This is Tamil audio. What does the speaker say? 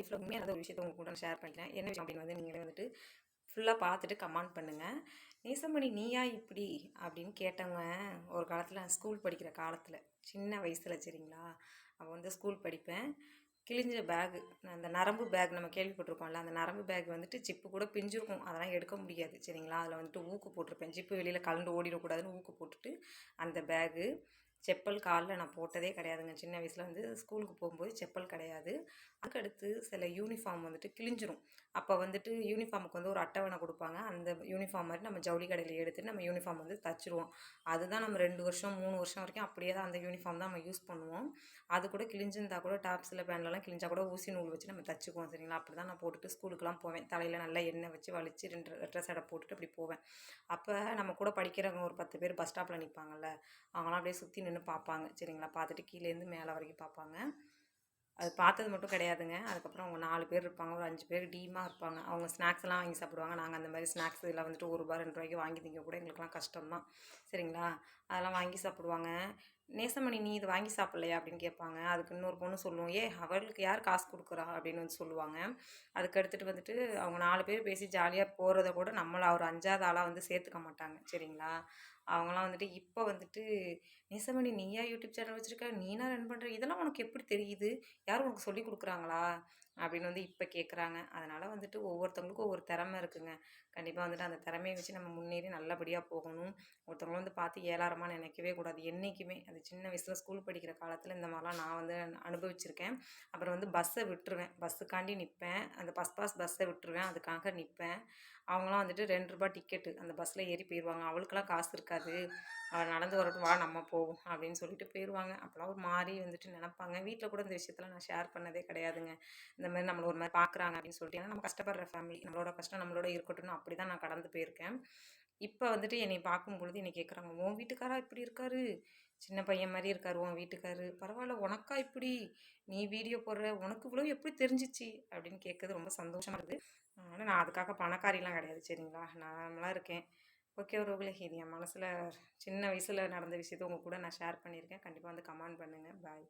லைஃப்பில் உண்மையாக ஒரு விஷயத்தை உங்க கூட ஷேர் பண்ணிக்கிறேன். என்ன விஷயம் அப்படின்னு வந்து நீங்களே வந்துட்டு ஃபுல்லாக பார்த்துட்டு கமெண்ட் பண்ணுங்கள். நேசமணி நீயா இப்படி அப்படின்னு கேட்டவங்க ஒரு காலத்தில் நான் ஸ்கூல் படிக்கிற காலத்தில் சின்ன வயசில் சரிங்களா, அப்போ வந்து ஸ்கூல் படிப்பேன். கிழிஞ்ச பேகு, அந்த நரம்பு பேக் நம்ம கேள்விப்பட்டிருக்கோம்ல, அந்த நரம்பு பேக் வந்துட்டு ஜிப்பு கூட பிஞ்சிருக்கும், அதெல்லாம் எடுக்க முடியாது சரிங்களா. அதில் வந்துட்டு ஊக்கு போட்டிருப்பேன், ஜிப்பு வெளியில் கலண்டு ஓடிடக்கூடாதுன்னு ஊக்கு போட்டுட்டு அந்த பேகு. செப்பல் காலில் நான் போட்டதே கிடையாதுங்க. சின்ன வயசில் வந்து ஸ்கூலுக்கு போகும்போது செப்பல் கிடையாது. அதுக்கடுத்து சில யூனிஃபார்ம் வந்துட்டு கிழிஞ்சிரும். அப்போ வந்துட்டு யூனிஃபார்முக்கு வந்து ஒரு அட்டவணை கொடுப்பாங்க. அந்த யூனிஃபார்ம் மாதிரி நம்ம ஜவுளி கடையில் எடுத்துட்டு நம்ம யூனிஃபார்ம் வந்து தச்சுருவோம். அதுதான் நம்ம 2 வருஷம் 3 வருஷம் வரைக்கும் அப்படியே தான் அந்த யூனிஃபார்ம் தான் நம்ம யூஸ் பண்ணுவோம். அது கூட கிழிஞ்சிருந்தா கூட டாப்ஸில் பேண்ட்லலாம் கிழிஞ்சா கூட ஊசி நூல் வச்சு நம்ம தச்சுக்குவோம் சரிங்களா. அப்படி தான் நான் போட்டுட்டு ஸ்கூலுக்குலாம் போவேன். தலையில் நல்லா எண்ணெய் வச்சு வலிச்சு 2 ரெட்டை சடை போட்டுட்டு அப்படி போவேன். அப்போ நம்ம கூட படிக்கிறவங்க ஒரு 10 பேர் பஸ் ஸ்டாப்பில் நிற்பாங்கல்ல, அவங்களாம் அப்படியே சுற்றி நின்று பார்ப்பாங்க சரிங்களா. பார்த்துட்டு கீழேருந்து மேலே வரைக்கும் பார்ப்பாங்க. அது பார்த்தது மட்டும் கிடையாதுங்க. அதுக்கப்புறம் அவங்க 4 பேர் இருப்பாங்க, ஒரு 5 பேர் டீமாக இருப்பாங்க. அவங்க ஸ்நாக்ஸ்லாம் வாங்கி சாப்பிடுவாங்க. நாங்கள் அந்த மாதிரி ஸ்நாக்ஸ் இதெல்லாம் வந்துட்டு ரூ. 1 2 ரூபாய்க்கு வாங்கி திங்க கூட எங்களுக்குலாம் கஷ்டம் தான் சரிங்களா. அதெல்லாம் வாங்கி சாப்பிடுவாங்க. நேசமணி நீ இது வாங்கி சாப்பிட்லையா அப்படின்னு கேட்பாங்க. அதுக்கு இன்னொரு பொண்ணு சொல்லுவோம், அவளுக்கு யார் காசு கொடுக்குறா அப்படின்னு வந்து சொல்லுவாங்க. அதுக்கு எடுத்துகிட்டு வந்துட்டு அவங்க 4 பேர் பேசி ஜாலியாக போகிறத கூட நம்மளை ஒரு 5வது ஆளாக வந்து சேர்த்துக்க மாட்டாங்க சரிங்களா. அவங்களாம் வந்துட்டு இப்போ வந்துட்டு நேசமணி நீயா யூடியூப் சேனல் வச்சுருக்க, நீனா ரன் பண்ணுற, இதெல்லாம் உனக்கு எப்படி தெரியுது, யாரும் உனக்கு சொல்லி கொடுக்குறாங்களா அப்படின்னு வந்து இப்போ கேட்குறாங்க. அதனால் வந்துட்டு ஒவ்வொருத்தவங்களுக்கும் ஒவ்வொரு திறமை இருக்குங்க. கண்டிப்பாக வந்துட்டு அந்த திறமையை வச்சு நம்ம முன்னேறி நல்லபடியாக போகணும். ஒருத்தவங்களை வந்து பார்த்து ஏளாரமாக நினைக்கவே கூடாது என்றைக்குமே. அது சின்ன வயசில் ஸ்கூல் படிக்கிற காலத்தில் இந்த மாதிரிலாம் நான் வந்து அனுபவிச்சிருக்கேன். அப்புறம் வந்து பஸ்ஸை விட்டுருவேன், பஸ்ஸுக்காண்டி நிற்பேன். அந்த பஸ்ஸை விட்டுருவேன், அதுக்காக நிற்பேன். அவங்களாம் வந்துட்டு ரூ. 2 டிக்கெட்டு, அந்த பஸ்ஸில் ஏறி போயிடுவாங்க. அவளுக்கெல்லாம் காசு இருக்காது, அவள் நடந்து வரட்டும் வா நம்ம போவோம் அப்படின்னு சொல்லிட்டு போயிடுவாங்க. அப்போலாம் ஒரு மாதிரி வந்துட்டு நினப்பாங்க. வீட்டில் கூட இந்த விஷயத்தில் நான் ஷேர் பண்ணதே கிடையாதுங்க. இந்த மாதிரி நம்மளை ஒரு மாதிரி பார்க்குறாங்க அப்படின்னு சொல்லிட்டு. ஏன்னா நம்ம கஷ்டப்படுற ஃபேமிலி, நம்மளோட கஷ்டம் நம்மளோட இருக்கட்டும்னு அப்படி தான் நான் கடந்து போயிருக்கேன். இப்போ வந்துட்டு என்னை பார்க்கும்பொழுது என்னை கேட்குறாங்க, உன் வீட்டுக்காரா இப்படி இருக்காரு, சின்ன பையன் மாதிரி இருக்காரு உன் வீட்டுக்காரு, பரவாயில்ல உனக்கா இப்படி, நீ வீடியோ போடுற, உனக்கு இவ்வளோ எப்படி தெரிஞ்சிச்சு அப்படின்னு கேட்குறது ரொம்ப சந்தோஷமாக இருக்குது. ஆனால் நான் அதுக்காக பணக்காரிலாம் கிடையாது சரிங்களா, நார்மலாக இருக்கேன். ஓகே உறவுகளே, இது என் மனசில் சின்ன வயசில் நடந்த விஷயத்தை உங்கள் கூட நான் ஷேர் பண்ணியிருக்கேன். கண்டிப்பாக வந்து கமெண்ட் பண்ணுங்கள். பாய்.